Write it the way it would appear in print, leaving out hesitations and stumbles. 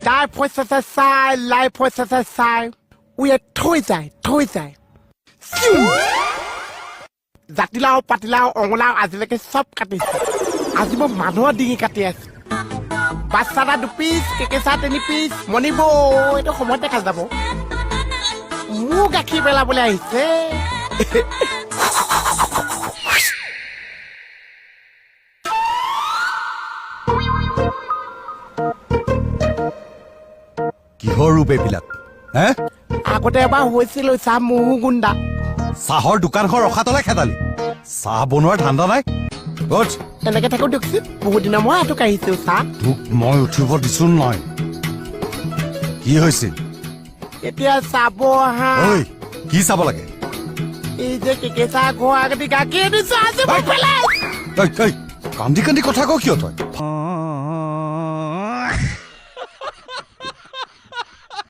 Life was a side, life was a side. We are থৈ যায় জাতিলাও পাতিলাও অঙলাও আজিলৈকে চব কাটিছে আজি মই মানুহৰ ডিঙি কাটি আছো বাচ্চাটা 2 পিচ কেকেচা 3 পিচ মনিব এইটো সময়ত দেখা যাব মোৰ গাখীৰ পেলাবলৈ আহিছে কিহৰ ৰূপ এইবিলাক হে আগতে এবাৰ হৈছিল চাহ মহু গুণ্ডা চাহৰ দোকানখন ৰখাতলে খেদালি চাহ বনোৱাৰ ধান্দা নাই গছ এনেকে থাকো দেখছি বহুত দিনৰ মই আঁতক আহিছো চাহ তোক মই উঠিব দিছো নহয় কি হৈছিল এতিয়া চাব হা ঐ কি চাব লাগে এই যে কেকেচা ঘৰ আগতে গাখীৰ দিছো আজি মই পেলাই কান্দি কান্দি কথা কওঁ কিয় তই